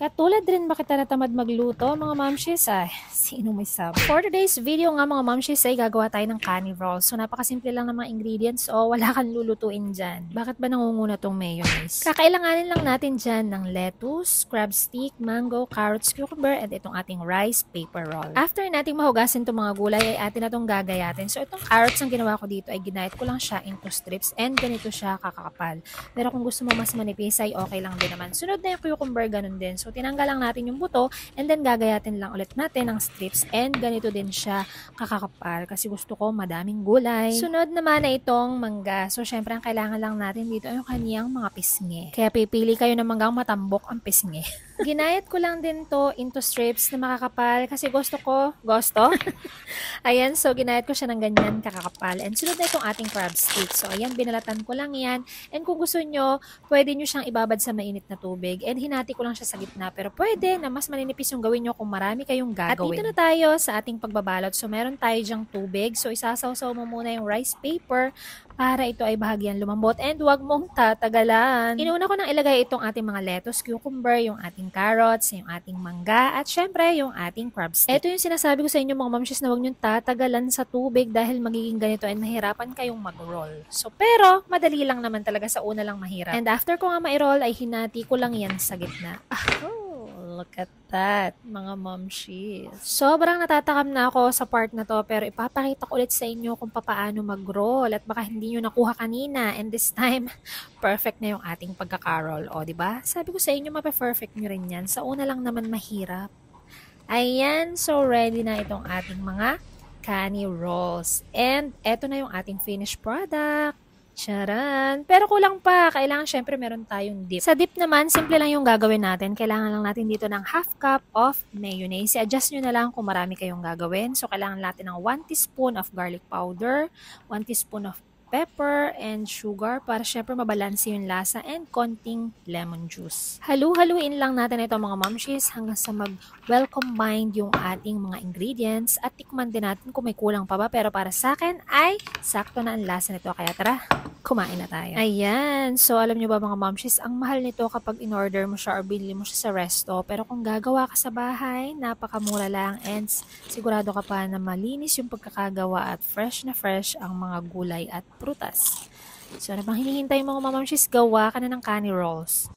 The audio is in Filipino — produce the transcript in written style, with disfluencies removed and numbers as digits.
Katulad rin ba kita natamad magluto, mga mamshis? Ay, sino may sabi? For today's video nga mga mamshis ay gagawa tayo ng kani rolls. So napakasimple lang ng mga ingredients o wala kang lulutuin dyan. Bakit ba nangunguna tong mayonnaise? Kakailanganin lang natin dyan ng lettuce, crab stick, mango, carrots, cucumber, and itong ating rice paper roll. After nating mahugasin itong mga gulay ay atin na itong gagayatin. So itong carrots ang ginawa ko dito ay ginayat ko lang siya into strips and ganito siya kakakapal. Pero kung gusto mo mas manipis ay okay lang din naman. Sunod na yung cucumber, ganun din. So tinanggal lang natin yung buto and then gagayatin lang ulit natin ng strips and ganito din siya kakakapal kasi gusto ko madaming gulay. Sunod naman na itong mangga. So syempre ang kailangan lang natin dito ay yung kaniyang mga pisngi. Kaya pipili kayo ng manggang matambok ang pisngi. Ginayat ko lang din to into strips na makakapal kasi gusto ko, ayan, so ginayat ko siya ng ganyan kakakapal. And sunod na itong ating crab stick. So ayan, binalatan ko lang yan. And kung gusto nyo, pwede nyo siyang ibabad sa mainit na tubig. And hinati ko lang siya sa gitna. Pero pwede na mas maninipis yung gawin nyo kung marami kayong gagawin. At dito na tayo sa ating pagbabalot. So meron tayo dyang tubig. So isasawsaw mo muna yung rice paper para ito ay bahagyan lumambot and huwag mong tatagalan. Inuna ko nang ilagay itong ating mga lettuce, cucumber, yung ating carrots, yung ating mangga, at syempre yung ating crab stick. Ito yung sinasabi ko sa inyo mga mamshis na huwag niyong tatagalan sa tubig dahil magiging ganito and mahirapan kayong mag-roll. So pero madali lang naman talaga, sa una lang mahirap. And after ko nga ma-roll ay hinati ko lang yan sa gitna. Look at that, mga momshies. Sobrang natatakam na ako sa part na to pero ipapakita ko ulit sa inyo kung paano mag-roll at baka hindi nyo nakuha kanina and this time, perfect na yung ating pagkakaroll. O, diba? Sabi ko sa inyo, mape-perfect nyo rin yan. Sa una lang naman mahirap. Ayan, so ready na itong ating mga kani rolls. And eto na yung ating finished product. Charan! Pero kulang pa. Kailangan syempre meron tayong dip. Sa dip naman, simple lang yung gagawin natin. Kailangan lang natin dito ng half cup of mayonnaise. I-adjust nyo na lang kung marami kayong gagawin. So, kailangan natin ng 1 teaspoon of garlic powder, 1 teaspoon of pepper and sugar para syempre mabalanse yung lasa and konting lemon juice. Halu-haluin lang natin ito mga momshies hanggang sa well combined yung ating mga ingredients at tikman din natin kung may kulang pa ba, pero para sa akin ay sakto na ang lasa nito, kaya tara, kumain na tayo. Ayan, so alam nyo ba mga momshies, ang mahal nito kapag in-order mo siya or binili mo siya sa resto, pero kung gagawa ka sa bahay, napakamura lang and sigurado ka pa na malinis yung pagkakagawa at fresh na fresh ang mga gulay at prutas. So, ano bang hinihintay mo mga mamamshis? Gawa ka na ng kani rolls.